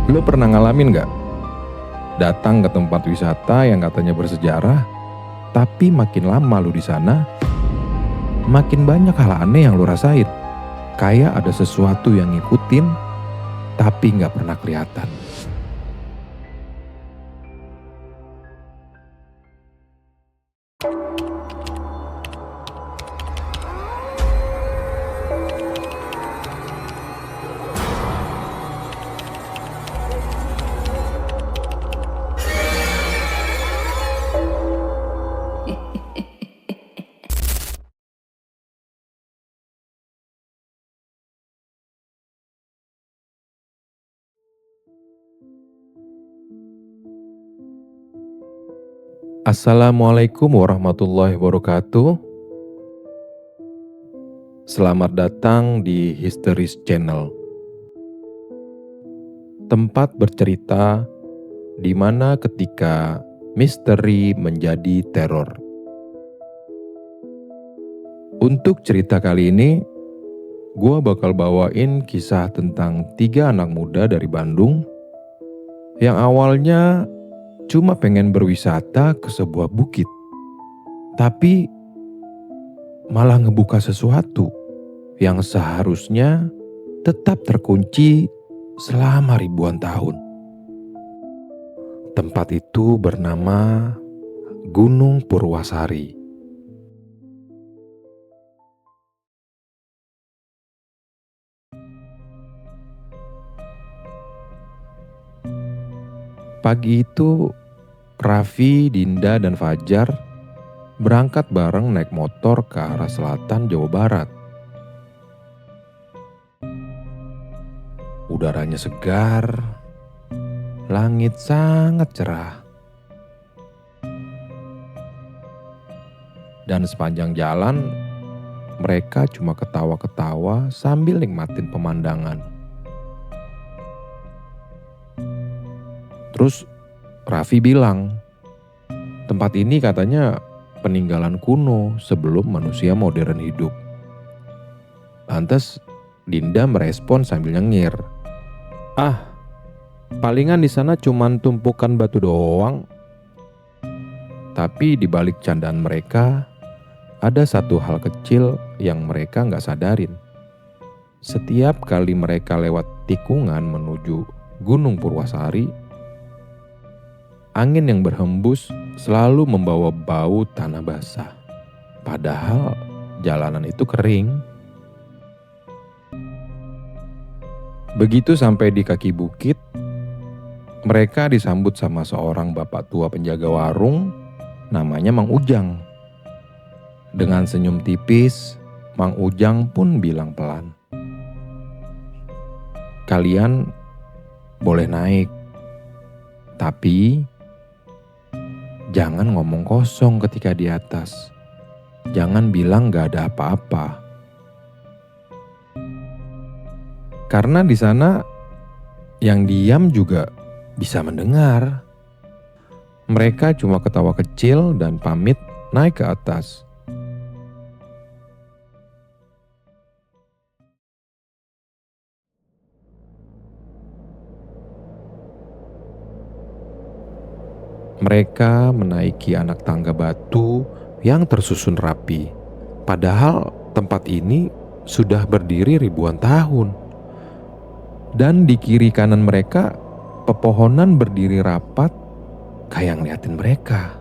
Lo pernah ngalamin gak? Datang ke tempat wisata yang katanya bersejarah, tapi makin lama lo di sana, makin banyak hal aneh yang lo rasain. Kayak ada sesuatu yang ngikutin, tapi gak pernah kelihatan. Assalamualaikum warahmatullahi wabarakatuh. Selamat datang di History's Channel. Tempat bercerita di mana ketika misteri menjadi teror. Untuk cerita kali ini, gue bakal bawain kisah tentang 3 anak muda dari Bandung yang awalnya cuma pengen berwisata ke sebuah bukit, tapi malah ngebuka sesuatu yang seharusnya tetap terkunci selama ribuan tahun. Tempat itu bernama Gunung Purwasari. Pagi itu, Raffi, Dinda, dan Fajar berangkat bareng naik motor ke arah selatan Jawa Barat. Udaranya segar, langit sangat cerah. Dan sepanjang jalan, mereka cuma ketawa-ketawa sambil nikmatin pemandangan. Terus Raffi bilang, tempat ini katanya peninggalan kuno sebelum manusia modern hidup. Lantas Dinda merespon sambil nyengir, "Ah, palingan di sana cuman tumpukan batu doang." Tapi di balik candaan mereka, ada satu hal kecil yang mereka nggak sadarin. Setiap kali mereka lewat tikungan menuju Gunung Purwasari, angin yang berhembus selalu membawa bau tanah basah. Padahal jalanan itu kering. Begitu sampai di kaki bukit, mereka disambut sama seorang bapak tua penjaga warung, namanya Mang Ujang. Dengan senyum tipis, Mang Ujang pun bilang pelan, "Kalian boleh naik, tapi jangan ngomong kosong ketika di atas. Jangan bilang gak ada apa-apa. Karena di sana yang diam juga bisa mendengar." Mereka cuma ketawa kecil dan pamit naik ke atas. Mereka menaiki anak tangga batu yang tersusun rapi. Padahal tempat ini sudah berdiri ribuan tahun. Dan di kiri kanan mereka, pepohonan berdiri rapat kayak ngeliatin mereka.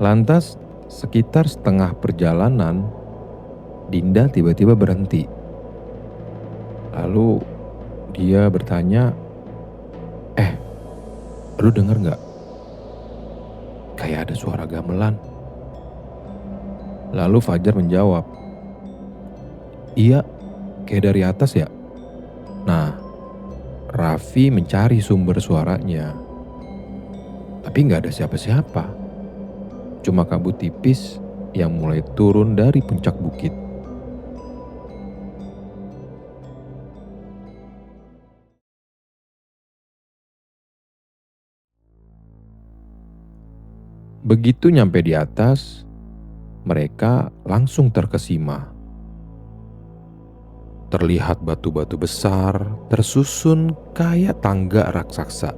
Lantas, sekitar setengah perjalanan, Dinda tiba-tiba berhenti. Lalu dia bertanya, "Lu denger gak? Kayak ada suara gamelan." Lalu Fajar menjawab, "Iya, kayak dari atas ya." Nah, Raffi mencari sumber suaranya, tapi gak ada siapa-siapa. Cuma kabut tipis yang mulai turun dari puncak bukit. Begitu nyampe di atas, mereka langsung terkesima. Terlihat batu-batu besar tersusun kayak tangga raksasa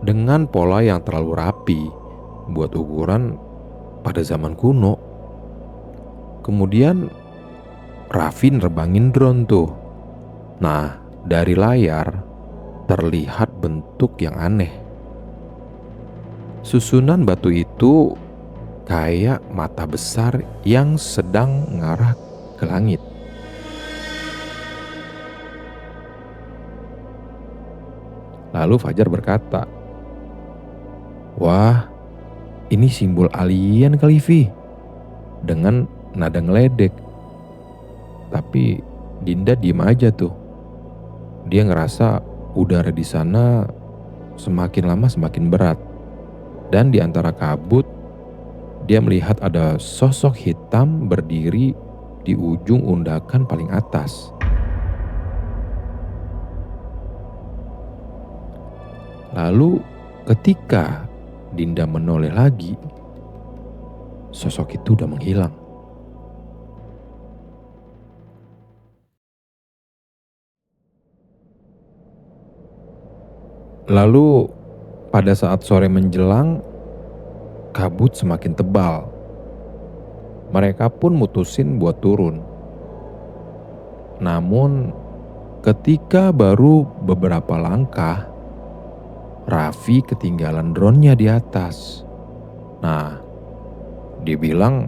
dengan pola yang terlalu rapi buat ukuran pada zaman kuno. Kemudian Raffi nerbangin drone tuh. Nah, dari layar terlihat bentuk yang aneh. Susunan batu itu kayak mata besar yang sedang mengarah ke langit. Lalu Fajar berkata, "Wah, ini simbol alien kali, Vi," dengan nada ngeledek. Tapi Dinda diem aja tuh. Dia ngerasa udara di sana semakin lama semakin berat. Dan di antara kabut, dia melihat ada sosok hitam berdiri di ujung undakan paling atas. Lalu ketika Dinda menoleh lagi, sosok itu udah menghilang. Lalu pada saat sore menjelang, kabut semakin tebal. Mereka pun mutusin buat turun. Namun ketika baru beberapa langkah, Raffi ketinggalan drone-nya di atas. Nah, dia bilang,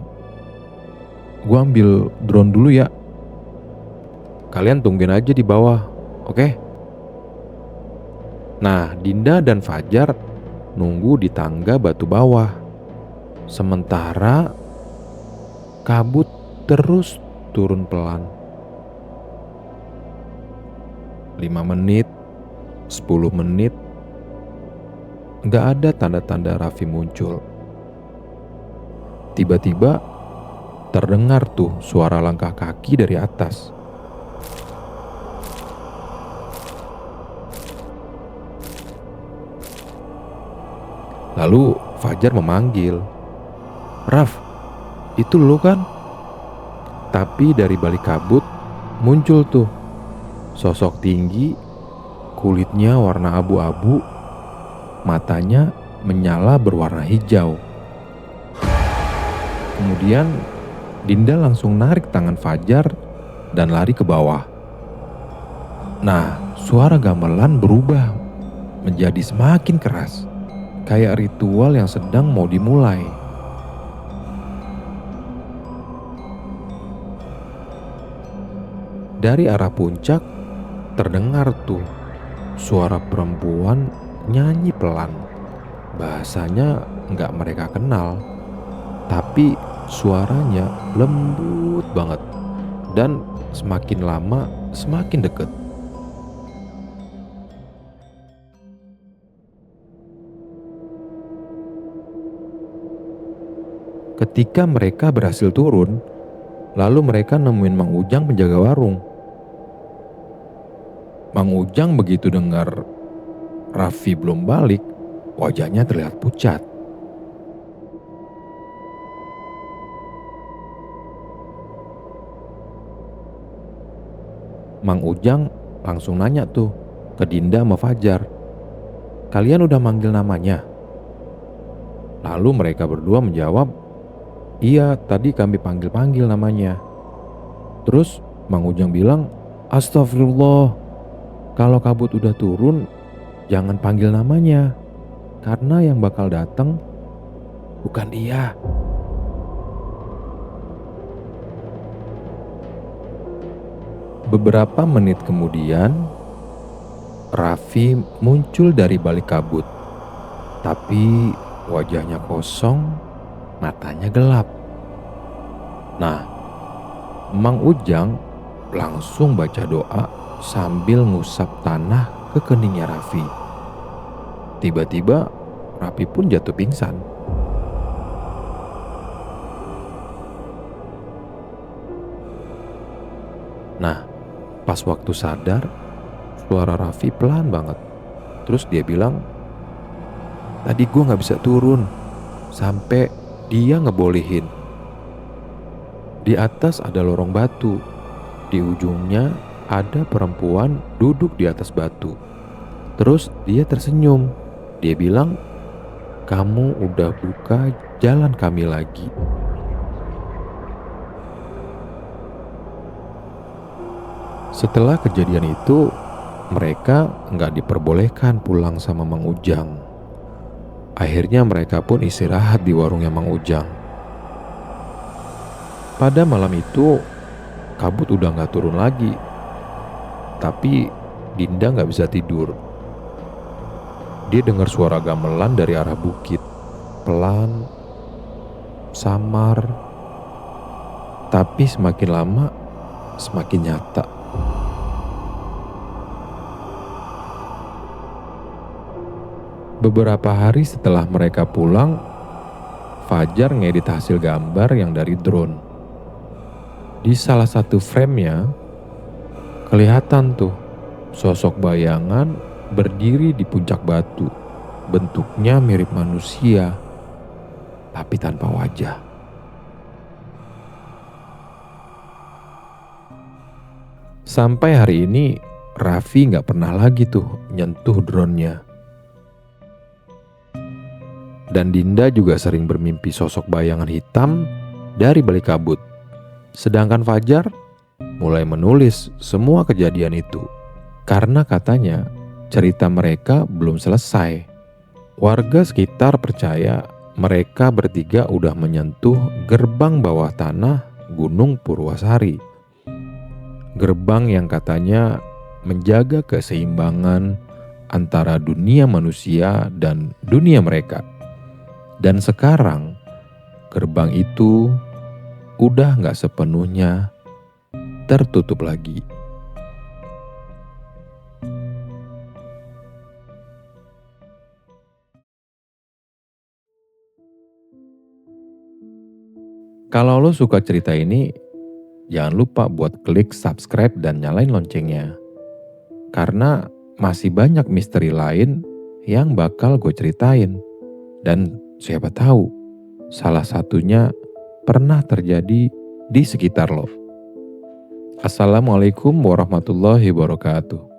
"Gua ambil drone dulu ya. Kalian tungguin aja di bawah, oke?" Nah, Dinda dan Fajar nunggu di tangga batu bawah. Sementara kabut terus turun pelan. 5 menit, 10 menit, gak ada tanda-tanda Raffi muncul. Tiba-tiba terdengar tuh suara langkah kaki dari atas. Lalu Fajar memanggil, "Raf, itu lo kan?" Tapi dari balik kabut muncul tuh sosok tinggi, kulitnya warna abu-abu, matanya menyala berwarna hijau. Kemudian Dinda langsung narik tangan Fajar dan lari ke bawah. Nah, suara gamelan berubah menjadi semakin keras, kayak ritual yang sedang mau dimulai. Dari arah puncak terdengar tuh suara perempuan nyanyi pelan. Bahasanya nggak mereka kenal, tapi suaranya lembut banget dan semakin lama semakin deket. Ketika mereka berhasil turun, lalu mereka nemuin Mang Ujang penjaga warung. Mang Ujang begitu dengar Raffi belum balik, wajahnya terlihat pucat. Mang Ujang langsung nanya tuh ke Dinda sama Fajar, "Kalian udah manggil namanya?" Lalu mereka berdua menjawab, "Iya, tadi kami panggil-panggil namanya." Terus Mang Ujang bilang, "Astagfirullah, kalau kabut udah turun, jangan panggil namanya. Karena yang bakal datang bukan dia." Beberapa menit kemudian, Raffi muncul dari balik kabut. Tapi wajahnya kosong, matanya gelap. Nah, Mang Ujang langsung baca doa sambil ngusap tanah ke keningnya Raffi. Tiba-tiba Raffi pun jatuh pingsan. Nah, pas waktu sadar, suara Raffi pelan banget. Terus dia bilang, "Tadi gue gak bisa turun sampai dia ngebolehin. Di atas ada lorong batu, Di ujungnya ada perempuan duduk di atas batu. Terus dia tersenyum. Dia bilang, "Kamu udah buka jalan kami lagi." Setelah kejadian itu, mereka nggak diperbolehkan pulang sama Mang Ujang. Akhirnya mereka pun istirahat di warungnya Mang Ujang. Pada malam itu, kabut udah nggak turun lagi. Tapi Dinda nggak bisa tidur. Dia dengar suara gamelan dari arah bukit. Pelan, samar, tapi semakin lama semakin nyata. Beberapa hari setelah mereka pulang, Fajar ngedit hasil gambar yang dari drone. Di salah satu frame-nya, kelihatan tuh sosok bayangan berdiri di puncak batu. Bentuknya mirip manusia, tapi tanpa wajah. Sampai hari ini, Raffi nggak pernah lagi tuh nyentuh drone-nya. Dan Dinda juga sering bermimpi sosok bayangan hitam dari balik kabut. Sedangkan Fajar mulai menulis semua kejadian itu. Karena katanya cerita mereka belum selesai. Warga sekitar percaya mereka bertiga udah menyentuh gerbang bawah tanah Gunung Purwasari. Gerbang yang katanya menjaga keseimbangan antara dunia manusia dan dunia mereka. Dan sekarang gerbang itu udah gak sepenuhnya tertutup lagi. Kalau lo suka cerita ini, jangan lupa buat klik subscribe dan nyalain loncengnya. Karena masih banyak misteri lain yang bakal gue ceritain. Dan siapa tahu salah satunya pernah terjadi di sekitar lo. Assalamualaikum warahmatullahi wabarakatuh.